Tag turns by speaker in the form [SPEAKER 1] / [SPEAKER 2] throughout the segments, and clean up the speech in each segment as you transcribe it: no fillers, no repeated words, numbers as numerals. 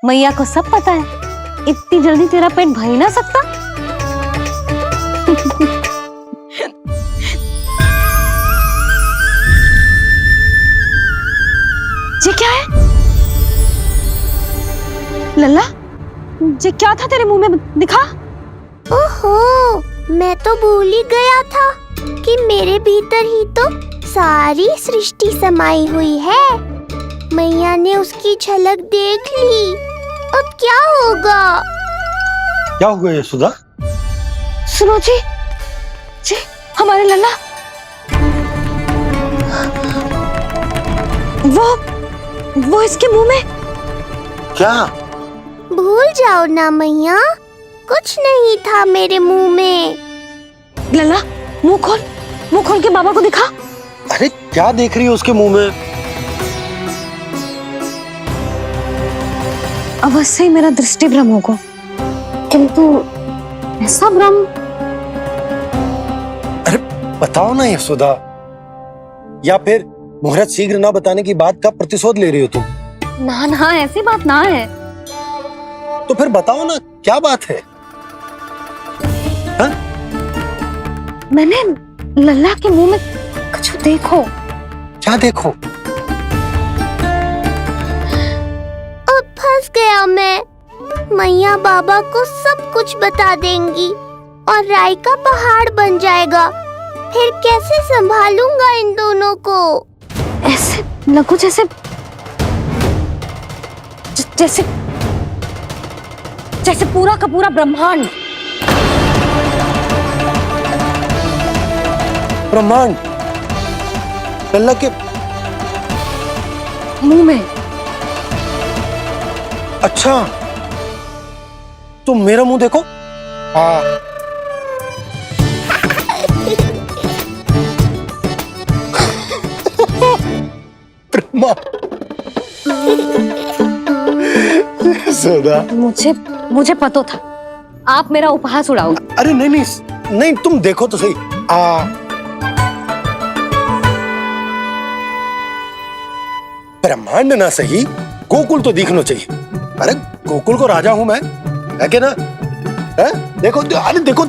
[SPEAKER 1] मैया को सब पता है, इतनी जल्दी तेरा पेट भर ही ना सकता। ये क्या है लल्ला? ये क्या था तेरे मुंह में, दिखा।
[SPEAKER 2] ओहो, मैं तो भूल ही गया था कि मेरे भीतर ही तो सारी सृष्टि समाई हुई है। मैया ने उसकी झलक देख ली, अब क्या होगा?
[SPEAKER 3] क्या हुआ यशोदा?
[SPEAKER 1] सुनो जी, हमारे लल्ला वो इसके मुंह में।
[SPEAKER 3] क्या?
[SPEAKER 2] भूल जाओ ना मैया, कुछ नहीं था मेरे मुंह में।
[SPEAKER 1] लल्ला मुंह खोल के बाबा को दिखा।
[SPEAKER 3] अरे क्या देख रही है उसके मुंह में?
[SPEAKER 1] अवश्य ही मेरा दृष्टि भ्रम होगा, किंतु ऐसा भ्रम।
[SPEAKER 3] अरे बताओ ना यशोदा, या फिर मुहूर्त शीघ्र ना बताने की बात का प्रतिशोध ले रही हो तुम?
[SPEAKER 1] ना ऐसी बात ना है।
[SPEAKER 3] तो फिर बताओ ना क्या बात है? हा?
[SPEAKER 1] मैंने लल्ला के मुंह में कुछ देखो।
[SPEAKER 3] क्या देखो?
[SPEAKER 2] अब फंस गया मैं। मैया बाबा को सब कुछ बता देंगी और राय का पहाड़ बन जाएगा। फिर कैसे संभालूंगा इन दोनों को?
[SPEAKER 1] ऐसे लगो जैसे पूरा का पूरा ब्रह्मांड।
[SPEAKER 3] ब्रह्मांड लल्ला के
[SPEAKER 1] मुंह में।
[SPEAKER 3] अच्छा, तो मेरा मुंह देखो। हाँ। यशोदा,
[SPEAKER 1] मुझे पता था आप मेरा उपहास उड़ाओगे।
[SPEAKER 3] अरे नहीं, तुम देखो तो सही। ब्रह्मांड ना सही, गोकुल तो दिखना चाहिए। अरे गोकुल को राजा हूं मैं, है कि ना? है? देखो, अरे देखो।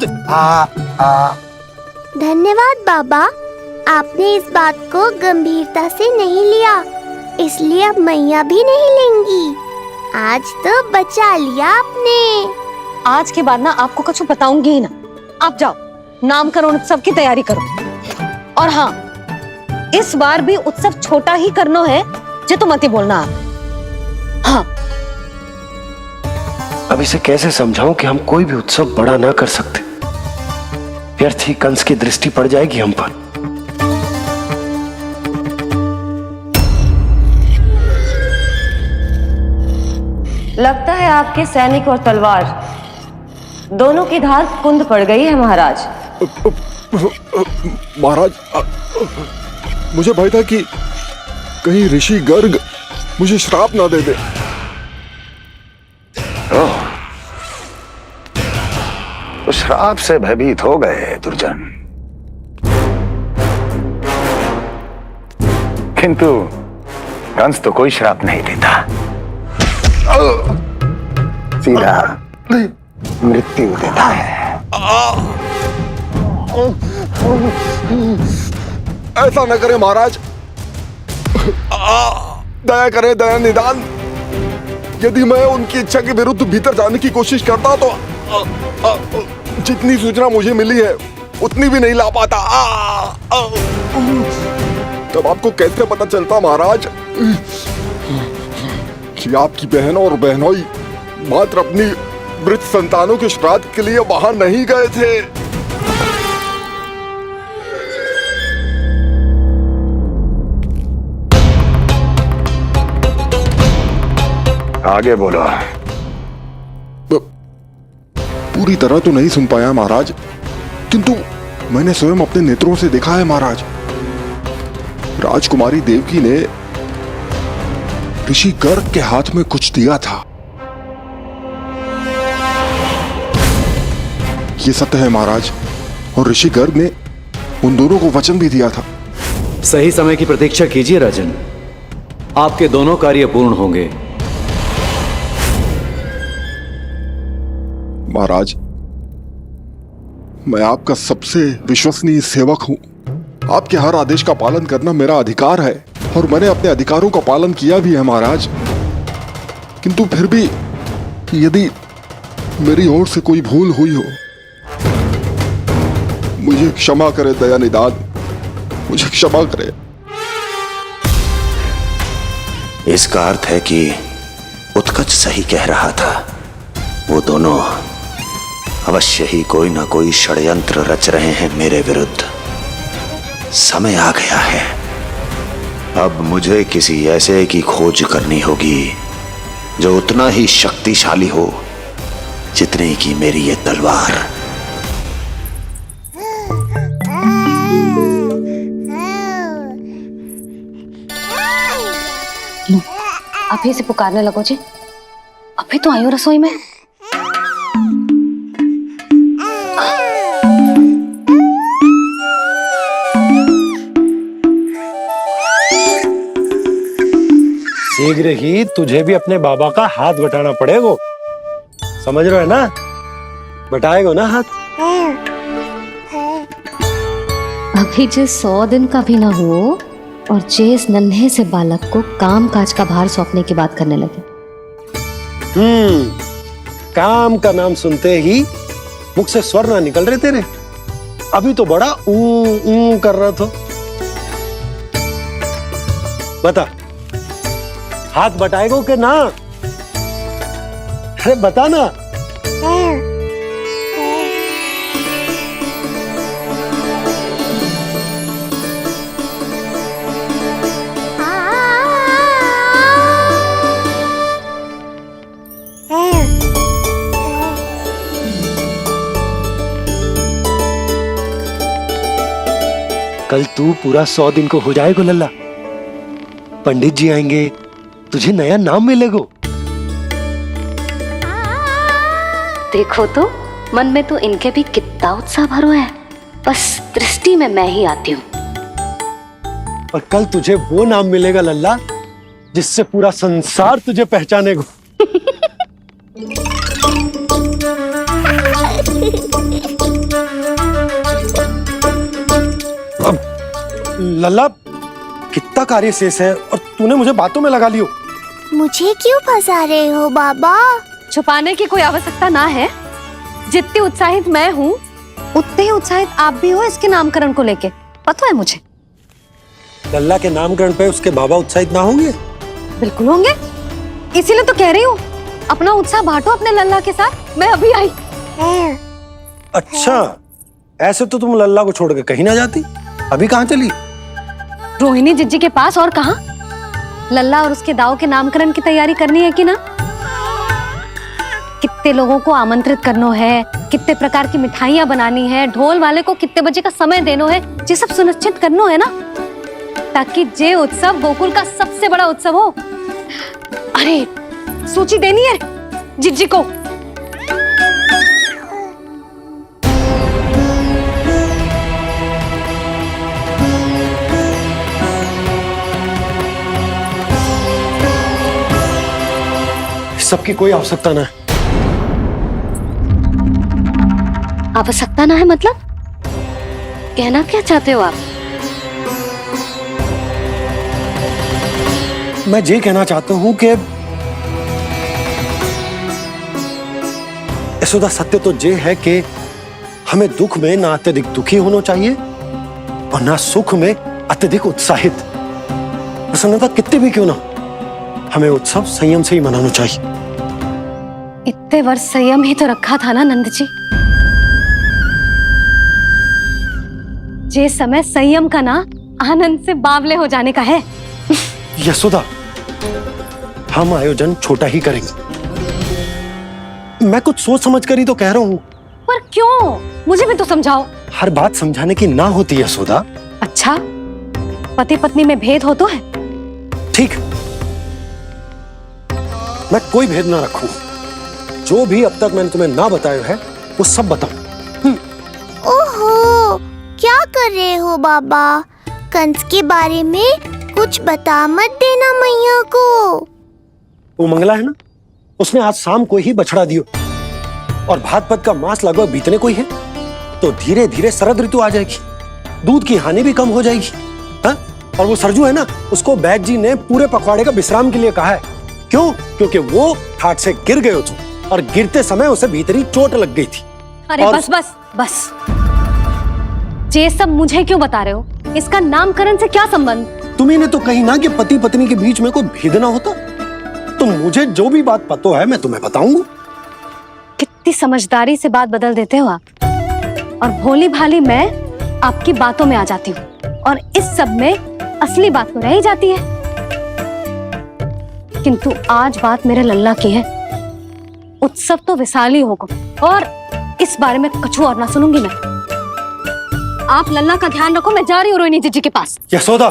[SPEAKER 2] धन्यवाद बाबा, आपने इस बात को गंभीरता से नहीं लिया, इसलिए अब मैया भी नहीं लेंगी। आज तो बचा लिया आपने।
[SPEAKER 1] आज के बाद ना आपको कुछ बताऊंगी ही ना। आप जाओ, नामकरण उत्सव की तैयारी करो। और हाँ, इस बार भी उत्सव छोटा ही करना है, जो तो मत ही बोलना आप। हाँ।
[SPEAKER 4] अब इसे कैसे समझाऊं कि हम कोई भी उत्सव बड़ा ना कर सकते। व्यर्थ ही कंस की दृष्टि पड़ जाएगी हम पर।
[SPEAKER 5] लगता है आपके सैनिक और तलवार दोनों की धार कुंद पड़ गई है महाराज।
[SPEAKER 6] महाराज, मुझे भय था कि कहीं ऋषि गर्ग मुझे श्राप ना दे दे।
[SPEAKER 4] तो श्राप से भयभीत हो गए दुर्जन, किंतु कंस तो कोई श्राप नहीं देता, सीधा मृत्यु देता है।
[SPEAKER 6] ऐसा न करे महाराज, दया करे, दया निदान। यदि मैं उनकी इच्छा के विरुद्ध भीतर जाने की कोशिश करता तो जितनी सूचना मुझे मिली है उतनी भी नहीं ला पाता। तब आपको कैसे पता चलता महाराज कि आपकी बहन और बहनोई मात्र अपनी मृत संतानों के श्राद्ध के लिए वहां नहीं गए थे?
[SPEAKER 4] आगे बोलो।
[SPEAKER 6] पूरी तरह तो नहीं सुन पाया महाराज, किंतु मैंने स्वयं अपने नेत्रों से देखा है महाराज। राजकुमारी देवकी ने ऋषि गर्ग के हाथ में कुछ दिया था। ये सत्य है महाराज, और ऋषि गर्ग ने उन दोनों को वचन भी दिया था।
[SPEAKER 7] सही समय की प्रतीक्षा कीजिए राजन, आपके दोनों कार्य पूर्ण होंगे।
[SPEAKER 6] महाराज, मैं आपका सबसे विश्वसनीय सेवक हूं। आपके हर आदेश का पालन करना मेरा अधिकार है और मैंने अपने अधिकारों का पालन किया भी है महाराज। किंतु फिर भी यदि मेरी ओर से कोई भूल हुई हो, मुझे क्षमा करे दयानिदान, मुझे क्षमा करे।
[SPEAKER 4] इसका अर्थ है कि उत्कच सही कह रहा था। वो दोनों अवश्य ही कोई ना कोई षड्यंत्र रच रहे हैं मेरे विरुद्ध। समय आ गया है, अब मुझे किसी ऐसे की खोज करनी होगी जो उतना ही शक्तिशाली हो जितनी की मेरी ये तलवार।
[SPEAKER 1] अभी से पुकारने लगो जी, अभी तो आई हो रसोई में।
[SPEAKER 3] शीघ्र ही तुझे भी अपने बाबा का हाथ बटाना पड़ेगा, समझ रहे हो ना? बटाएगो ना हाथ?
[SPEAKER 1] अभी जो 100 दिन का भी ना हो और जिस नन्हे से बालक को काम काज का भार सौंपने की बात करने लगे।
[SPEAKER 3] काम का नाम सुनते ही मुख से स्वर ना निकल रहे तेरे। अभी तो बड़ा ऊ कर रहा था। बता, हाथ बटाएगो के ना? अरे बता ना। कल तू पूरा 100 दिन को हो जाएगा लल्ला। पंडित जी आएंगे, तुझे नया नाम मिलेगा।
[SPEAKER 1] देखो तो मन में तो इनके भी कितना उत्साह भरो है, बस दृष्टि में मैं ही आती हूँ।
[SPEAKER 3] और कल तुझे वो नाम मिलेगा लल्ला जिससे पूरा संसार तुझे पहचानेगा। अब लल्ला, कितना कार्य शेष है और तूने मुझे बातों में लगा लियो।
[SPEAKER 2] मुझे क्यों फंसा रहे हो बाबा?
[SPEAKER 1] छुपाने की कोई आवश्यकता ना है। जितनी उत्साहित मैं हूँ उतने ही उत्साहित आप भी हो इसके नामकरण को लेके, पता है मुझे।
[SPEAKER 3] लल्ला के नामकरण पे उसके बाबा उत्साहित ना होंगे?
[SPEAKER 1] बिल्कुल होंगे, इसीलिए तो कह रही हूँ अपना उत्साह बांटो अपने लल्ला के साथ। मैं अभी आई।
[SPEAKER 3] अच्छा, ऐसे तो तुम लल्ला को छोड़ के कहीं ना जाती। अभी कहाँ चली?
[SPEAKER 1] रोहिणी जिज्जी के पास, और कहाँ। लल्ला और उसके दाऊ के नामकरण की तैयारी करनी है कि ना? कितने लोगों को आमंत्रित करना है, कितने प्रकार की मिठाइयां बनानी है, ढोल वाले को कितने बजे का समय देना है, ये सब सुनिश्चित करना है ना, ताकि जे उत्सव गोकुल का सबसे बड़ा उत्सव हो। अरे सूची देनी है जिज्जी को।
[SPEAKER 3] सबकी कोई आवश्यकता ना है।
[SPEAKER 1] आवश्यकता ना है मतलब? कहना क्या चाहते हो आप?
[SPEAKER 3] मैं ये कहना चाहता हूं कि यशोदा, सत्य तो ये है कि हमें दुख में ना अत्यधिक दुखी होना चाहिए और ना सुख में अत्यधिक उत्साहित। प्रसन्नता कितनी भी क्यों ना, हमें उत्सव संयम से ही मनाना चाहिए।
[SPEAKER 1] इतने वर्ष संयम ही तो रखा था ना नंद जी। ये समय संयम का ना आनंद से बावले हो जाने का है।
[SPEAKER 3] यशोदा, हम आयोजन छोटा ही करेंगे। मैं कुछ सोच समझ कर ही तो कह रहा हूँ।
[SPEAKER 1] पर क्यों? मुझे भी तो समझाओ।
[SPEAKER 3] हर बात समझाने की ना होती यशोदा।
[SPEAKER 1] अच्छा, पति पत्नी में भेद हो तो है?
[SPEAKER 3] ठीक, मैं कोई भेद ना रखूं। जो भी अब तक मैंने तुम्हें ना बताया है वो सब बताऊं।
[SPEAKER 2] ओहो, क्या कर रहे हो बाबा? कंस के बारे में कुछ बता मत देना मैया को।
[SPEAKER 3] वो मंगला है ना, उसने आज शाम को ही बछड़ा दियो। और भाद्रपद का मास लगभग बीतने को ही है, तो धीरे धीरे शरद ऋतु आ जाएगी, दूध की हानि भी कम हो जाएगी। हाँ? और वो सरजू है ना, उसको बैद जी ने पूरे पखवाड़े का विश्राम के लिए कहा है। क्यों? क्योंकि वो ठाट से गिर गए थे और गिरते समय उसे भीतरी चोट लग गई थी।
[SPEAKER 1] अरे बस बस बस, ये सब मुझे क्यों बता रहे हो? इसका नामकरण से क्या संबंध?
[SPEAKER 3] तुम्ही ने तो कही ना कि पति पत्नी के बीच में कोई भेद ना होता, तो मुझे जो भी बात पता है मैं तुम्हें बताऊंगा।
[SPEAKER 1] कितनी समझदारी से बात बदल देते हो आप, और भोली भाली मैं आपकी बातों में आ जाती हूँ, और इस सब में असली बात तो रह ही जाती है। किंतु आज बात मेरे लल्ला की है, उत्सव तो विशाल ही होगा, और इस बारे में कछु और ना सुनूंगी मैं। आप लल्ला का ध्यान रखो, मैं जा रही हूँ रोहिणी जीजी के पास।
[SPEAKER 3] यशोदा,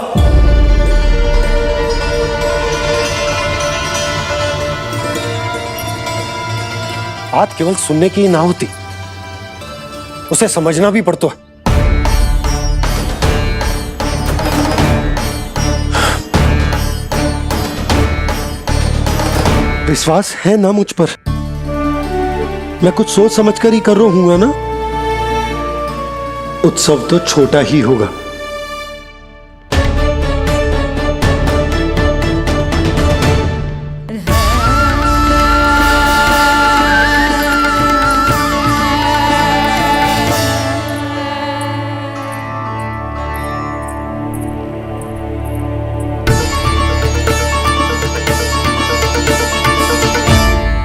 [SPEAKER 3] बात केवल सुनने की ना होती, उसे समझना भी पड़ता है। विश्वास है ना मुझ पर? मैं कुछ सोच समझ कर ही कर रहा हूं ना। उत्सव तो छोटा ही होगा।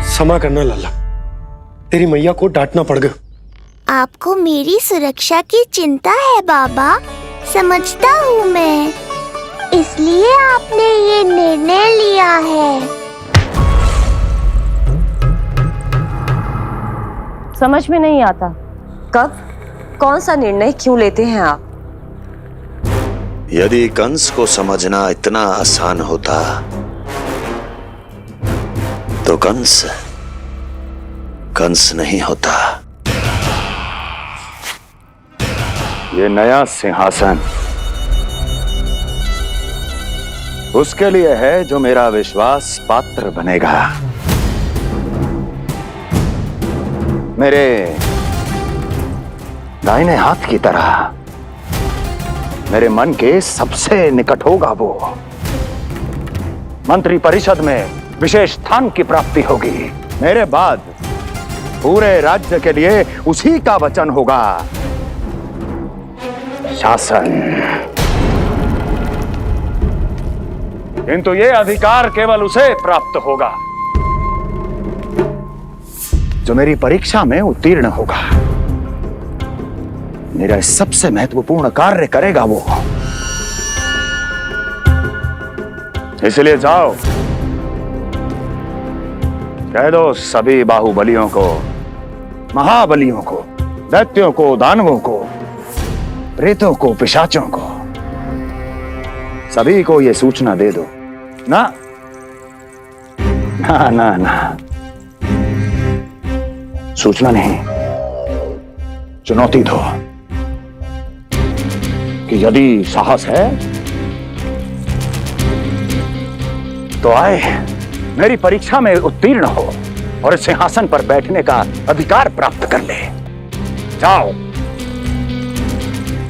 [SPEAKER 3] क्षमा करना लल्ला, तेरी मैया को डांटना पड़ गया।
[SPEAKER 2] आपको मेरी सुरक्षा की चिंता है बाबा, समझता हूँ मैं, इसलिए आपने ये निर्णय लिया है।
[SPEAKER 5] समझ में नहीं आता, कब कौन सा निर्णय क्यों लेते हैं आप?
[SPEAKER 4] यदि कंस को समझना इतना आसान होता तो कंस नहीं होता।
[SPEAKER 7] ये नया सिंहासन उसके लिए है जो मेरा विश्वास पात्र बनेगा। मेरे दाहिने हाथ की तरह मेरे मन के सबसे निकट होगा वो। मंत्री परिषद में विशेष स्थान की प्राप्ति होगी। मेरे बाद पूरे राज्य के लिए उसी का वचन होगा। शासन। किंतु ये अधिकार केवल उसे प्राप्त होगा जो मेरी परीक्षा में उत्तीर्ण होगा। मेरा सबसे महत्वपूर्ण कार्य करेगा वो। इसलिए जाओ, कह दो सभी बाहुबलियों को, महाबलियों को, दैत्यों को, दानवों को, प्रेतों को, पिशाचों को, सभी को यह सूचना दे दो ना ना ना ना, सूचना नहीं, चुनौती दो कि यदि साहस है तो आए, मेरी परीक्षा में उत्तीर्ण हो और इस सिंहासन पर बैठने का अधिकार प्राप्त कर ले। जाओ।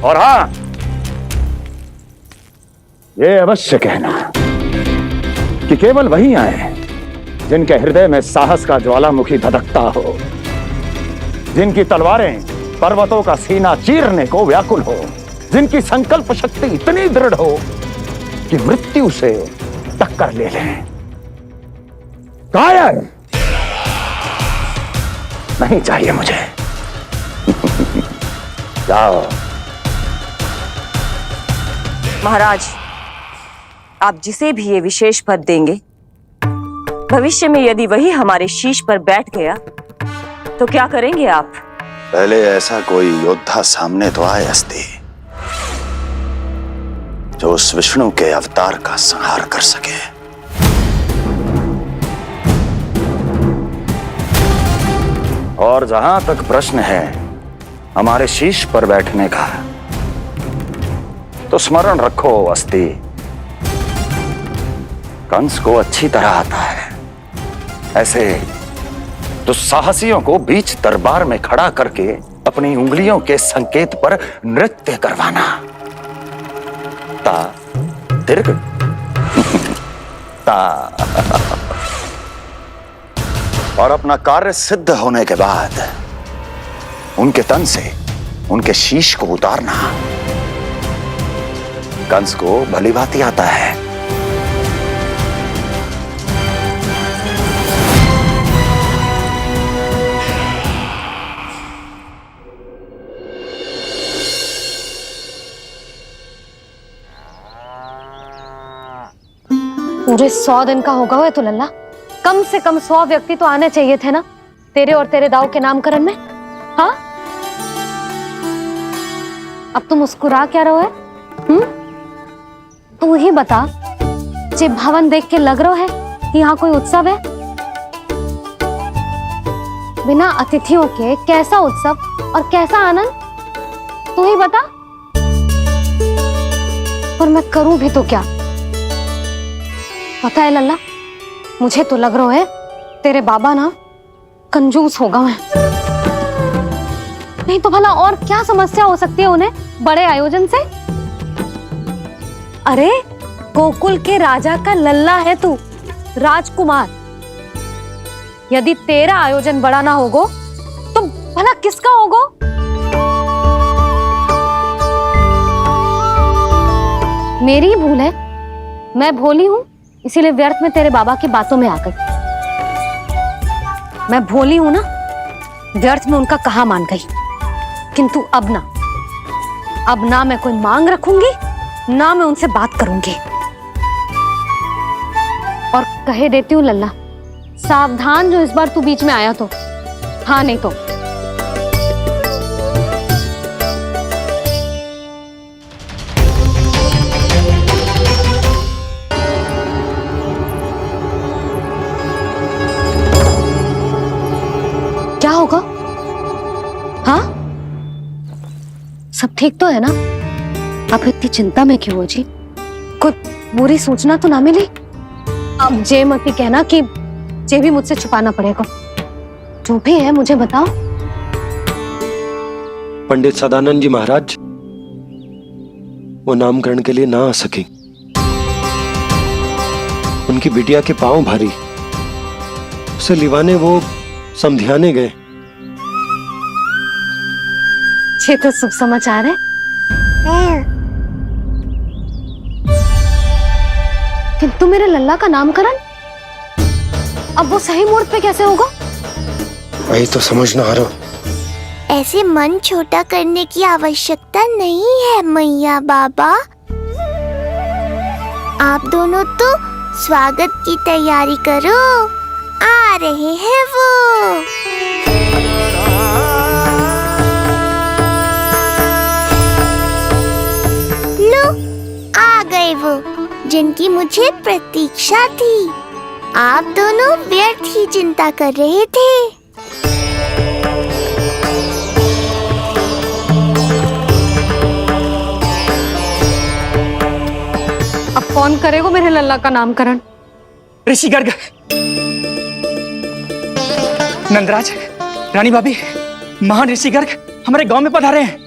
[SPEAKER 7] और हां, ये अवश्य कहना कि केवल वही आए जिनके हृदय में साहस का ज्वालामुखी धधकता हो, जिनकी तलवारें पर्वतों का सीना चीरने को व्याकुल हो, जिनकी संकल्प शक्ति इतनी दृढ़ हो कि मृत्यु से टक्कर ले लें। कायर नहीं चाहिए मुझे। जाओ।
[SPEAKER 5] महाराज, आप जिसे भी ये विशेष पद देंगे, भविष्य में यदि वही हमारे शीश पर बैठ गया तो क्या करेंगे आप?
[SPEAKER 4] पहले ऐसा कोई योद्धा सामने तो आए अस्ति, जो उस विष्णु के अवतार का संहार कर सके।
[SPEAKER 7] और जहां तक प्रश्न है हमारे शीश पर बैठने का, तो स्मरण रखो अस्ति, कंस को अच्छी तरह आता है ऐसे तो साहसियों को बीच दरबार में खड़ा करके अपनी उंगलियों के संकेत पर नृत्य करवाना। ता दीर्घ ता। और अपना कार्य सिद्ध होने के बाद उनके तन से उनके शीश को उतारना कंस को भली भांति आता है।
[SPEAKER 1] पूरे 100 दिन का होगा हुआ तो लल्ला, कम से कम 100 व्यक्ति तो आने चाहिए थे ना तेरे और तेरे दाऊ के नामकरण में। हाँ, अब तुम मुस्कुरा क्या रहो है? तू ही बता, जे भवन देख के लग रहा है कि यहाँ कोई उत्सव है? बिना अतिथियों के कैसा उत्सव और कैसा आनंद, तू ही बता। और मैं करूं भी तो क्या? पता है लल्ला, मुझे तो लग रहा है तेरे बाबा ना कंजूस होगा है। नहीं तो भला और क्या समस्या हो सकती है उन्हें बड़े आयोजन से? अरे गोकुल के राजा का लल्ला है तू, राजकुमार। यदि तेरा आयोजन बड़ा ना होगो तो भला किसका होगो? मेरी भूल है, मैं भोली हूं, इसीलिए व्यर्थ में तेरे बाबा की बातों में आ गई। मैं भोली हूं ना, व्यर्थ में उनका कहा मान गई। किंतु अब ना मैं कोई मांग रखूंगी, ना मैं उनसे बात करूंगी। और कहे देती हूँ लल्ला, सावधान जो इस बार तू बीच में आया तो। हाँ नहीं तो क्या होगा? हाँ, सब ठीक तो है ना? आप इतनी चिंता में क्यों हो जी? कोई बुरी सूचना तो ना मिली? अब जे मत ही कहना कि जे भी मुझसे छुपाना पड़ेगा। जो भी है मुझे बताओ।
[SPEAKER 3] पंडित सदानंद जी महाराज वो नामकरण के लिए ना आ सके। उनकी बिटिया के पांव भारी, उसे लिवाने वो समझाने गए।
[SPEAKER 1] ये तो शुभ समाचार है। किंतु मेरे लल्ला का नामकरण अब वो सही मुहूर्त पे कैसे होगा?
[SPEAKER 3] वही तो समझ ना आ रहा।
[SPEAKER 2] ऐसे मन छोटा करने की आवश्यकता नहीं है मैया बाबा। आप दोनों तो स्वागत की तैयारी करो, आ रहे हैं वो। लो, आ गए वो जिनकी मुझे प्रतीक्षा थी। आप दोनों व्यर्थ ही चिंता कर रहे थे।
[SPEAKER 1] अब कौन करेगा मेरे लल्ला का नामकरण?
[SPEAKER 8] ऋषि गर्ग, नंदराज, रानी भाभी, महान ऋषि गर्ग हमारे गांव में पधारे हैं।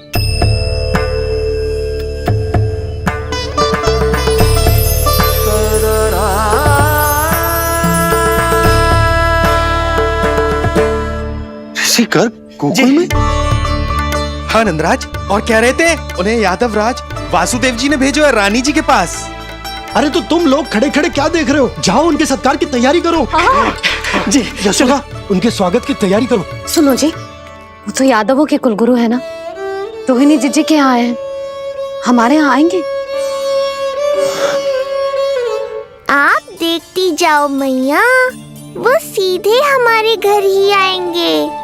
[SPEAKER 3] ऋषि गर्ग गोकुल में?
[SPEAKER 9] हाँ नंदराज, और कह रहे थे उन्हें यादव राज वासुदेव जी ने भेजो है रानी जी के पास।
[SPEAKER 3] अरे तो तुम लोग खड़े खड़े क्या देख रहे हो? जाओ उनके सत्कार की तैयारी करो।
[SPEAKER 8] जी
[SPEAKER 3] यशोदा, उनके स्वागत की तैयारी करो।
[SPEAKER 1] सुनो जी, वो तो यादवों के कुलगुरु है ना, रोहिणी जीजी के यहाँ आए हैं, हमारे यहाँ आएंगे।
[SPEAKER 2] आप देखती जाओ मैया, वो सीधे हमारे घर ही आएंगे।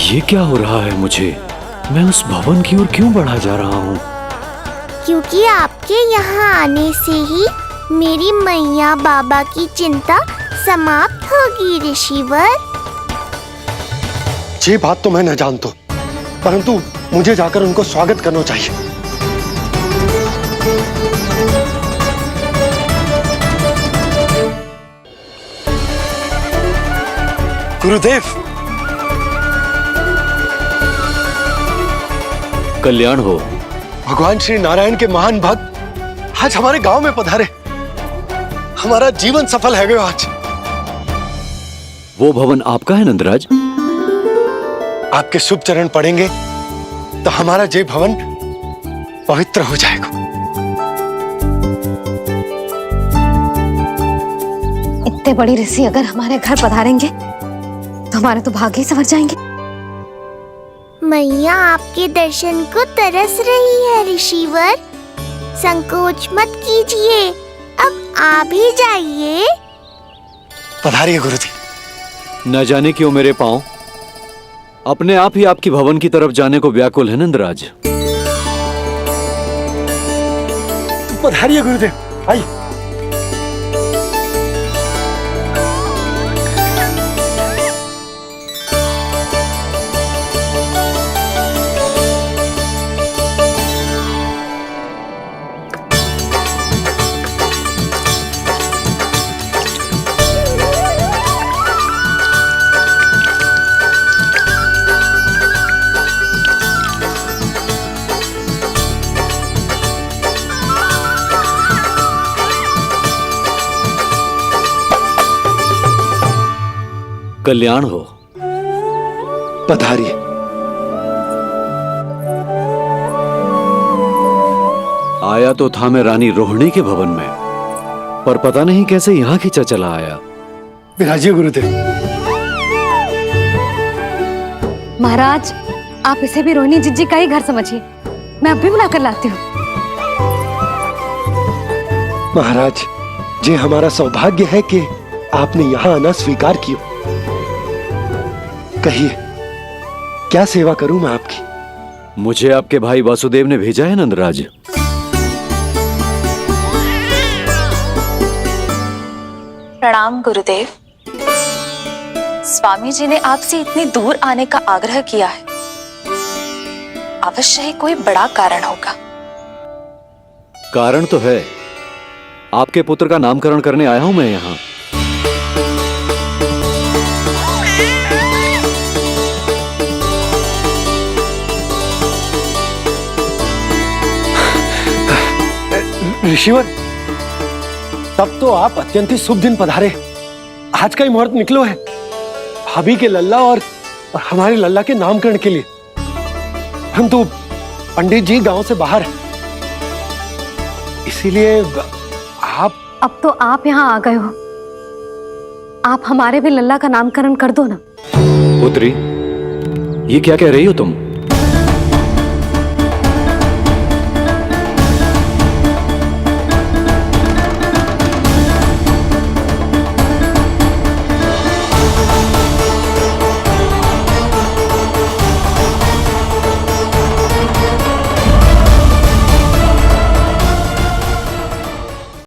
[SPEAKER 3] ये क्या हो रहा है मुझे?
[SPEAKER 10] मैं उस भवन की ओर क्यों बढ़ा जा रहा हूँ?
[SPEAKER 2] क्योंकि आपके यहाँ आने से ही मेरी मैया बाबा की चिंता समाप्त होगी ऋषिवर।
[SPEAKER 3] ये बात तो मैं न जानता, परंतु मुझे जाकर उनको स्वागत करना चाहिए। गुरुदेव,
[SPEAKER 10] कल्याण हो।
[SPEAKER 3] भगवान श्री नारायण के महान भक्त आज हमारे गांव में पधारे। हमारा जीवन सफल है गयो आज।
[SPEAKER 10] वो भवन आपका है नंदराज?
[SPEAKER 3] आपके शुभ चरण पड़ेंगे तो हमारा जय भवन पवित्र हो जाएगा।
[SPEAKER 1] इतने बड़ी ऋषि अगर हमारे घर पधारेंगे तो हमारे तो भाग्य ही संवर जाएंगे।
[SPEAKER 2] मैया आपके दर्शन को तरस रही है ऋषिवर। संकोच मत कीजिए, अब आप ही जाइए।
[SPEAKER 3] पधारिए गुरुजी।
[SPEAKER 10] न जाने क्यों मेरे पांव अपने आप ही आपकी भवन की तरफ जाने को व्याकुल है नंदराज।
[SPEAKER 3] पधारिए गुरुदेव, आइए।
[SPEAKER 10] कल्याण हो।
[SPEAKER 3] पधारिए।
[SPEAKER 10] आया तो था मैं रानी रोहिणी के भवन में, पर पता नहीं कैसे यहाँ खींचा चला आया।
[SPEAKER 3] विराजिए गुरुदेव।
[SPEAKER 1] महाराज, आप इसे भी रोहिणी जिज्जी का ही घर समझिए। मैं अब भी बुलाकर लाती हूँ।
[SPEAKER 3] महाराज, ये हमारा सौभाग्य है कि आपने यहाँ आना स्वीकार किया। कहिए, क्या सेवा करूं मैं आपकी?
[SPEAKER 10] मुझे आपके भाई वासुदेव ने भेजा है नंदराज।
[SPEAKER 11] प्रणाम गुरुदेव। स्वामी जी ने आपसे इतनी दूर आने का आग्रह किया है। अवश्य ही कोई बड़ा कारण होगा।
[SPEAKER 10] कारण तो है, आपके पुत्र का नामकरण करने आया हूं मैं यहाँ।
[SPEAKER 3] ऋषिवर, तब तो आप अत्यंत ही शुभ दिन पधारे। आज का ही मुहूर्त निकलो है भाभी के लल्ला और हमारे लल्ला के नामकरण के लिए। हम तो पंडित जी गांव से बाहर हैं, इसीलिए आप।
[SPEAKER 1] अब तो आप यहाँ आ गए हो, आप हमारे भी लल्ला का नामकरण कर दो ना।
[SPEAKER 10] पुत्री, ये क्या कह रही हो तुम?